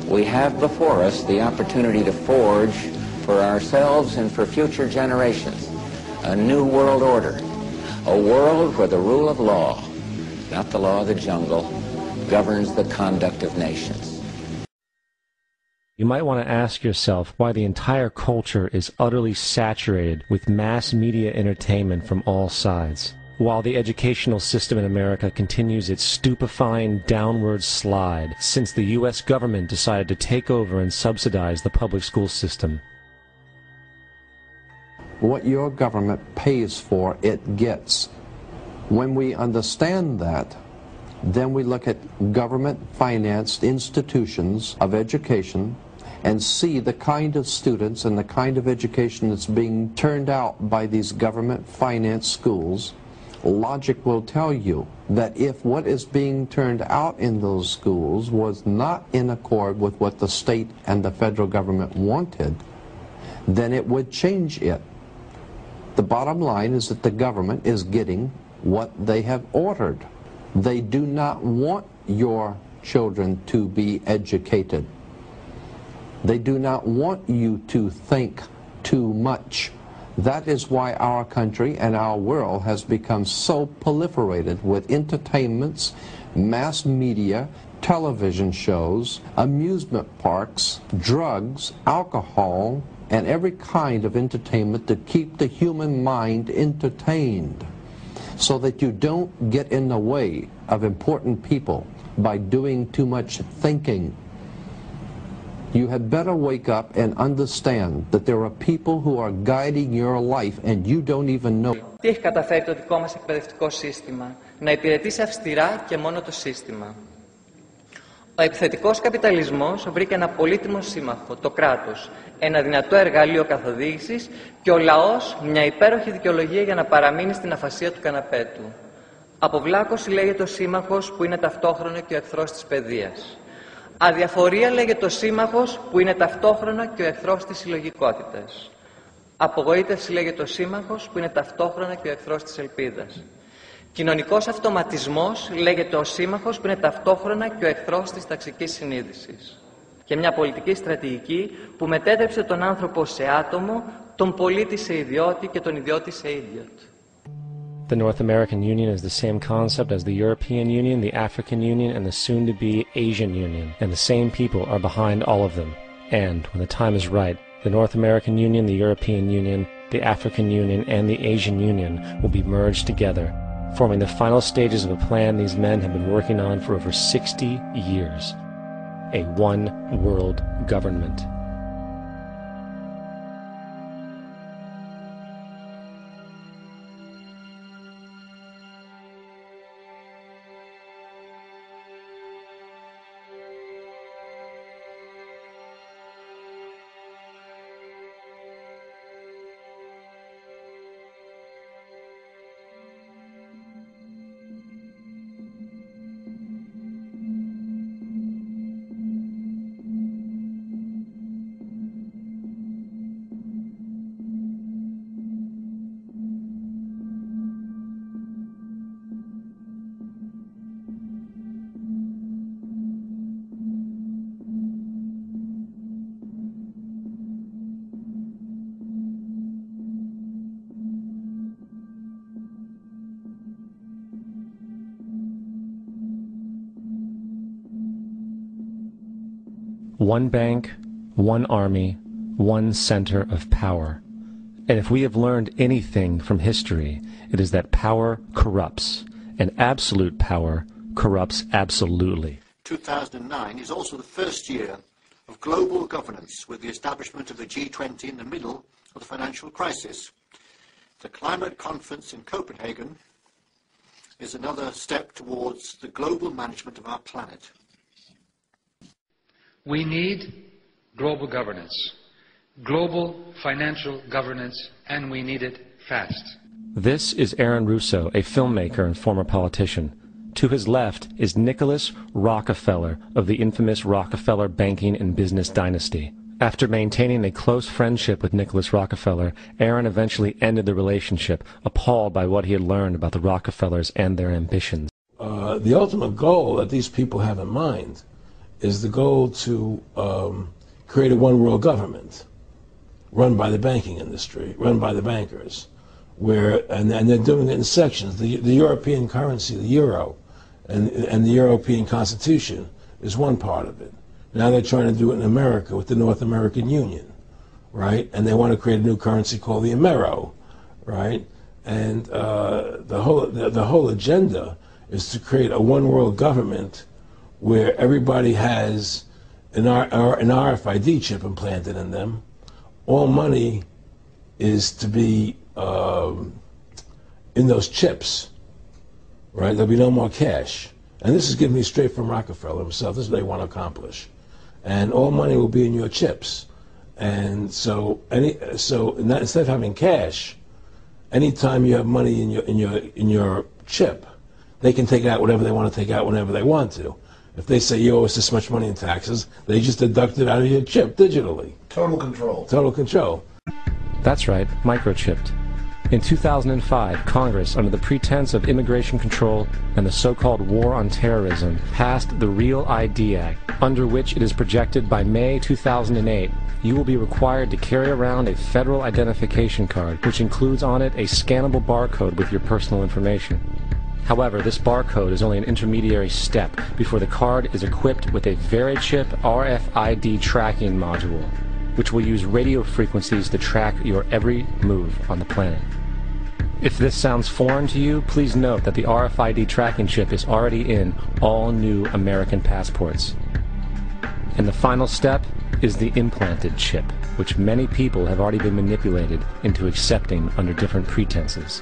we have before us the opportunity to forge for ourselves and for future generations a new world order, a world where the rule of law, not the law of the jungle, governs the conduct of nations. You might want to ask yourself why the entire culture is utterly saturated with mass media entertainment from all sides, while the educational system in America continues its stupefying downward slide since the U.S. government decided to take over and subsidize the public school system. What your government pays for, it gets. When we understand that, then we look at government-financed institutions of education and see the kind of students and the kind of education that's being turned out by these government-financed schools. Logic will tell you that if what is being turned out in those schools was not in accord with what the state and the federal government wanted, then it would change it. The bottom line is that the government is getting what they have ordered. They do not want your children to be educated. They do not want you to think too much. That is why our country and our world has become so proliferated with entertainments, mass media, television shows, amusement parks, drugs, alcohol, and every kind of entertainment to keep the human mind entertained, so that you don't get in the way of important people by doing too much thinking. You had better wake up and understand that there are people who are guiding your life and you don't even know. Τι έχει καταφέρει το δικό μας εκπαιδευτικό σύστημα? Να υπηρετήσει αυστηρά και μόνο το σύστημα. Ο επιθετικός καπιταλισμός βρήκε ένα πολύτιμο σύμμαχο, το κράτος, ένα δυνατό εργαλείο καθοδήγησης και ο λαός μια υπέροχη δικαιολογία για να παραμείνει στην αφασία του καναπέ του. Αποβλάκωση λέγεται ο σύμμαχος που είναι ταυτόχρονα και ο εχθρός της παιδείας. Αδιαφορία λέγεται ο σύμμαχος που είναι ταυτόχρονα και ο εχθρός της συλλογικότητας. Απογοήτευση λέγεται ο σύμμαχος που είναι ταυτόχρονα και ο εχθρός της ελπίδας. Κοινωνικός αυτοματισμός λέγεται ο σύμμαχος που είναι ταυτόχρονα και ο εχθρός της ταξικής συνείδησης. Και μια πολιτική στρατηγική που μετέτρεψε τον άνθρωπο σε άτομο, τον πολίτη σε ιδιώτη και τον ιδιώτη σε idiot. The North American Union is the same concept as the European Union, the African Union, and the soon-to-be Asian Union, and the same people are behind all of them. And, when the time is right, the North American Union, the European Union, the African Union, and the Asian Union will be merged together, forming the final stages of a plan these men have been working on for over 60 years. A one-world government. One bank, one army, one center of power. And if we have learned anything from history, it is that power corrupts, and absolute power corrupts absolutely. 2009 is also the first year of global governance, with the establishment of the G20 in the middle of the financial crisis. The climate conference in Copenhagen is another step towards the global management of our planet. We need global governance, global financial governance, and we need it fast. This is Aaron Russo, a filmmaker and former politician. To his left is Nicholas Rockefeller of the infamous Rockefeller banking and business dynasty. After maintaining a close friendship with Nicholas Rockefeller, Aaron eventually ended the relationship, appalled by what he had learned about the Rockefellers and their ambitions. The ultimate goal that these people have in mind is the goal to create a one world government run by the banking industry, run by the bankers, and they're doing it in sections. The European currency, the euro, and the European Constitution is one part of it. Now they're trying to do it in America with the North American Union, right? And they want to create a new currency called the Amero, right? And the whole agenda is to create a one world government where everybody has an RFID chip implanted in them. All money is to be in those chips, right? There'll be no more cash. And this is given me straight from Rockefeller himself. This is what they want to accomplish. And all money will be in your chips. And so instead of having cash, anytime you have money in your chip, they can take out whatever they want to take out whenever they want to. If they say you owe us this much money in taxes, they just deduct it out of your chip digitally. Total control. Total control. That's right, microchipped. In 2005, Congress, under the pretense of immigration control and the so-called war on terrorism, passed the REAL ID Act, under which it is projected by May 2008, you will be required to carry around a federal identification card, which includes on it a scannable barcode with your personal information. However, this barcode is only an intermediary step before the card is equipped with a Verichip RFID tracking module, which will use radio frequencies to track your every move on the planet. If this sounds foreign to you, please note that the RFID tracking chip is already in all new American passports. And the final step is the implanted chip, which many people have already been manipulated into accepting under different pretenses.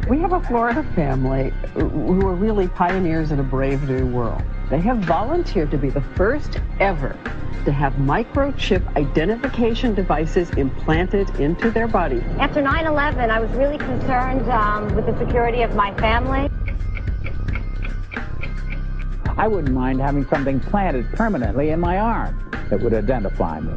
We have a Florida family who are really pioneers in a brave new world. They have volunteered to be the first ever to have microchip identification devices implanted into their body. After 9/11, I was really concerned with the security of my family. I wouldn't mind having something planted permanently in my arm that would identify me.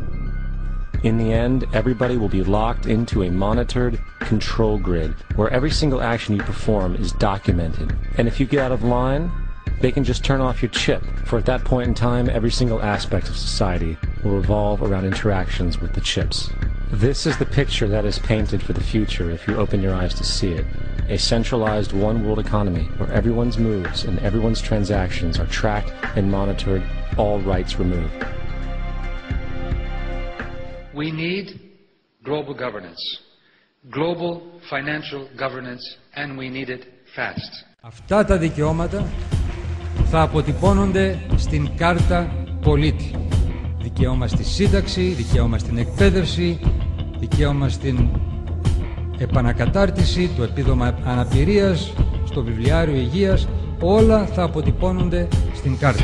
In the end, everybody will be locked into a monitored control grid where every single action you perform is documented. And if you get out of line, they can just turn off your chip, for at that point in time, every single aspect of society will revolve around interactions with the chips. This is the picture that is painted for the future if you open your eyes to see it. A centralized one-world economy where everyone's moves and everyone's transactions are tracked and monitored, all rights removed. We need global governance, global financial governance, and we need it fast. Αυτά τα δικαιώματα θα αποτυπώνονται στην κάρτα πολίτη. Δικαίωμα στη σύνταξη, δικαίωμα στην εκπαίδευση, δικαίωμα στην επανακατάρτιση, το επίδομα αναπηρίας, στο βιβλιάριο υγείας, όλα θα αποτυπώνονται στην κάρτα.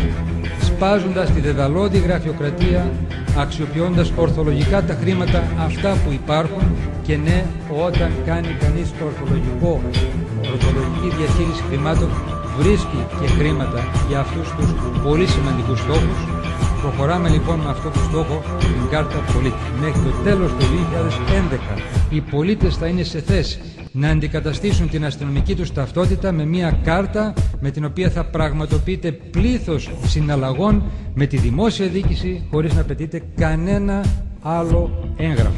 Σπάζοντας τη δεδαλώδη γραφειοκρατία, αξιοποιώντας ορθολογικά τα χρήματα αυτά που υπάρχουν και ναι, όταν κάνει κανείς το ορθολογική διαχείριση χρημάτων, βρίσκει και χρήματα για αυτούς τους πολύ σημαντικούς στόχους. Προχωράμε λοιπόν με αυτό το στόχο την κάρτα πολίτη. Μέχρι το τέλος του 2011 οι πολίτες θα είναι σε θέση να αντικαταστήσουν την αστυνομική τους ταυτότητα με μια κάρτα με την οποία θα πραγματοποιείται πλήθος συναλλαγών με τη δημόσια διοίκηση χωρίς να απαιτείται κανένα άλλο έγγραφο.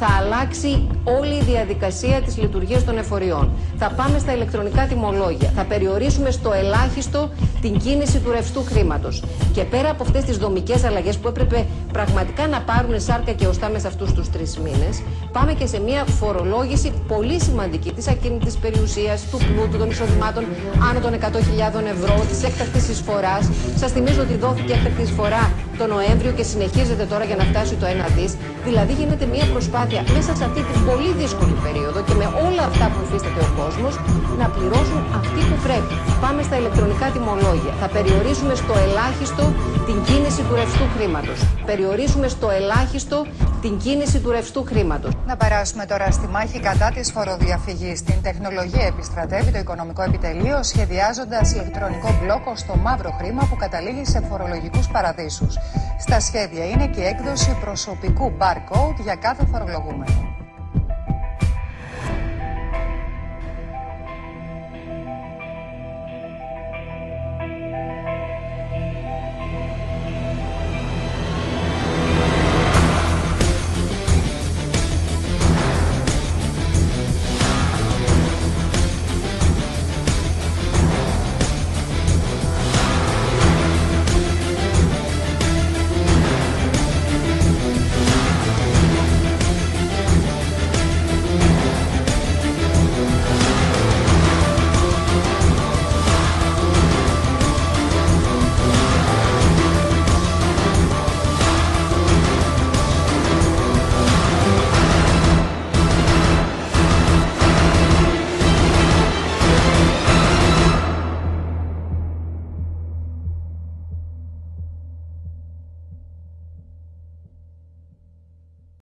Θα αλλάξει όλη η διαδικασία της λειτουργίας των εφοριών. Θα πάμε στα ηλεκτρονικά τιμολόγια. Θα περιορίσουμε στο ελάχιστο την κίνηση του ρευστού χρήματος. Και πέρα από αυτές τις δομικές αλλαγές που έπρεπε πραγματικά να πάρουν σάρκα και οστά μέσα αυτούς τους 3 μήνες, πάμε και σε μια φορολόγηση πολύ σημαντική της ακίνητης περιουσίας, του πλούτου, των εισοδημάτων άνω των 100.000 ευρώ, της έκτακτης εισφοράς. Σας θυμίζω ότι δόθηκε έκτακτη εισφορά το Νοέμβριο και συνεχίζεται τώρα για να φτάσει το 1 δις. Δηλαδή γίνεται μια προσπάθεια μέσα σε αυτή την πολύ δύσκολη περίοδο και με όλα αυτά που υφίσταται ο κόσμος να πληρώσουν αυτοί που πρέπει. Πάμε στα ηλεκτρονικά τιμολόγια. Θα περιορίσουμε στο ελάχιστο την κίνηση του ρευστού χρήματος. Περιορίσουμε στο ελάχιστο την κίνηση του ρευστού χρήματος. Να περάσουμε τώρα στη μάχη κατά της φοροδιαφυγής. Την τεχνολογία επιστρατεύει το Οικονομικό Επιτελείο σχεδιάζοντας ηλεκτρονικό μπλόκο στο μαύρο χρήμα που καταλήγει σε φορολογικούς παραδείσους. Στα σχέδια είναι και η έκδοση προσωπικού barcode για κάθε φορολογούμενο.